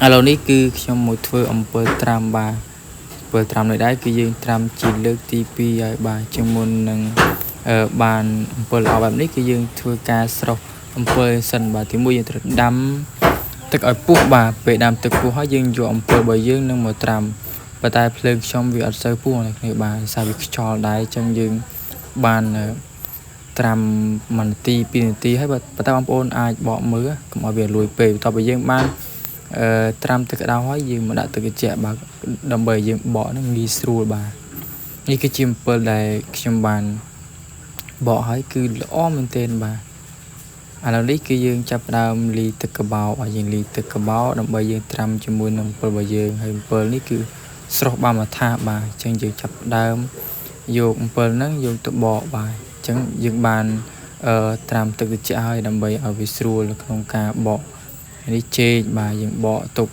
ឥឡូវនេះគឺខ្ញុំមកធ្វើអំពិលត្រាំបាទអំពិលត្រាំនេះដែរគឺយើងត្រាំជាលើកទី2ហើយបាទជាងមុននឹងបានអំពិលល្អបែបនេះគឺយើងធ្វើការស្រោះអំពិលសិនបាទទី1យើងត្រូវដាំទឹកឲ្យពុះបាទពេលដាំទឹកពុះហើយយើងយកអំពិលរបស់យើងនឹងមកត្រាំប៉ុន្តែភ្លើងខ្ញុំវាអត់សូវពុះអ្នកគ្នាបាទសារវាខ្យល់ដែរអញ្ចឹងយើងបានត្រាំ1នាទី2នាទីហើយបើតើបងប្អូនអាចបកមើលកុំឲ្យវាលួយពេកបន្ទាប់ពីយើងបានត្រាំទឹកក្តៅហើយយើងមកដាក់ទឹកត្រជាក់បាទដើម្បីយើងបកនឹងងាយស្រួលបាទនេះគឺជាអំពិលដែលខ្ញុំបានបកហើយគឺល្អមែនទែនបាទឥឡូវនេះគឺយើងចាប់ផ្ដើមលីទឹកកបោហើយយើងលីទឹកកបោដើម្បីយើងត្រាំជាមួយនឹងអំពិលរបស់យើងហើយអំពិលនេះគឺស្រស់បានមកថាបាទអញ្ចឹងយើងចាប់ផ្ដើមយកអំពិលហ្នឹងយកទៅបកបាទអញ្ចឹងយើងបានត្រាំទឹកត្រជាក់ហើយដើម្បីឲ្យវាស្រួលក្នុងការបកនេះចេកបាទយើងបកទុក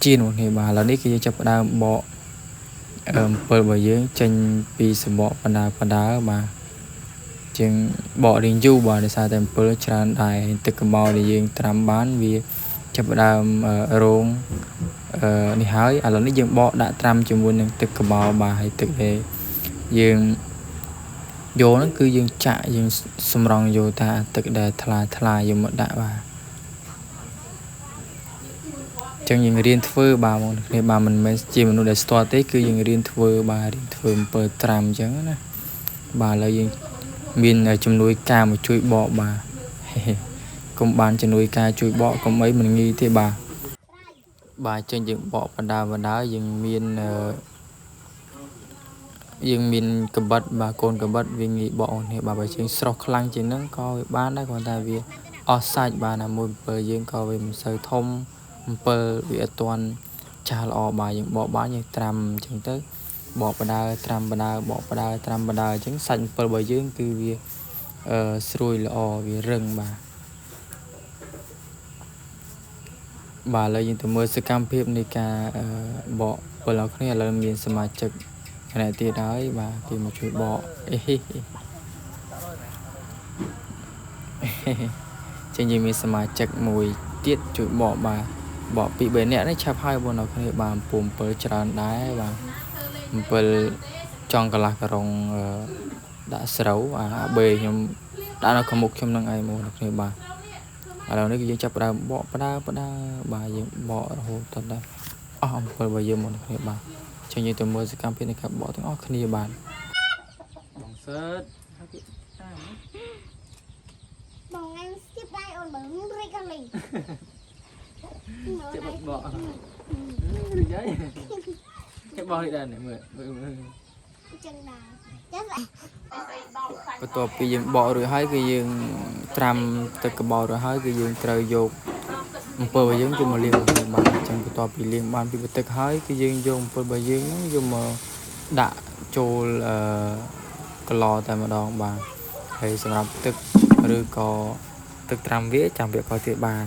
ជៀនមកនេះបាទឥឡូវនេះគឺយើងចាប់ផ្ដើមបកអំពិលរបស់យើងចេញពីសំបកបណ្ដាបាទជាងបករៀងយូរបាទដោយសារតែអំពិលច្រើនដែរទឹកកបោដែលយើងត្រាំបានវាចាប់ផ្ដើមរងនេះហើយឥឡូវនេះយើងបកដាក់ត្រាំជាមួយនឹងទឹកកបោបាទហើយទឹកដែលយើងយកហ្នឹងគឺយើងចាក់យើងសម្រង់យកថាទឹកដែលថ្លាយកមកដាក់បាទចឹងយើងរៀនធ្វើបាទបងប្អូនគ្នាបាទមិនមែនជាមនុស្សដែលស្ទាត់ទេគឺយើងរៀនធ្វើបាទរៀនធ្វើអំពើត្រាំអញ្ចឹងណាបាទឥឡូវយើងមានជំនួយការមកជួយបកបាទកុំបានជំនួយការជួយបកកុំអីមិនងាយទេបាទចឹងយើងបកបណ្ដាយើងមានកបិតបាទកូនកបិតវាងាយបកនេះបាទបើយើងស្រស់ខ្លាំងជាងហ្នឹងក៏វាបានដែរគ្រាន់តែវាអស់សាច់បាទណាមួយអំពើយើងក៏វាមិនសូវធំអំពើវាអត់ទាន់ចាស់ល្អបាទយើងបកបានយើងត្រាំអញ្ចឹងទៅបកបដើត្រាំបដើបកបដើត្រាំបដើអញ្ចឹងសាច់អំពើរបស់យើងគឺវាស្រួយល្អវារឹងបាទឥឡូវយើងទៅមើលសកម្មភាពនៃការបកពលរបស់គ្នាឥឡូវមានសមាជិកខណៈទៀតហើយបាទគេមកជួយបកចឹងយើងមានសមាជិកមួយទៀតជួយបកបាទបកពី3នាក់នេះឆាប់ហើយបងប្អូនគ្នាបាទអំពើច្រើនដែរបាទអំពើចង់កន្លះការុងដាក់ស្រូវអាបេខ្ញុំដាក់នៅខាងមុខខ្ញុំនឹងឯងបងប្អូនគ្នាបាទឥឡូវនេះគឺយើងចាប់ផ្ដើមបកបដើបាទយើងបករហូតដល់អស់អំពើរបស់យើងបងប្អូនគ្នាបាទចឹងយើងទៅមើលសកម្មភាពនៃការបកទាំងអស់គ្នាបាទបងសើតបងឯងស្ទាបដៃអូនបើរីកអស់លេងចេះបករីកហើយចេះបកនេះដែរមើលចឹងដែរចាស់បន្ទាប់ពីយើងបករួចហើយគឺយើងត្រាំទឹកកបោរួចហើយគឺយើងត្រូវយកអំពើរបស់យើងយកមកលាងបានអញ្ចឹងបន្ទាប់ពីលាងបានពីទឹកហើយគឺយើងយកអំពើរបស់យើងយកមកដាក់ចូលកឡតែម្ដងបាទហើយសម្រាប់ទឹកឬក៏ទឹកត្រាំវាចាំវាក៏ទៀតបាន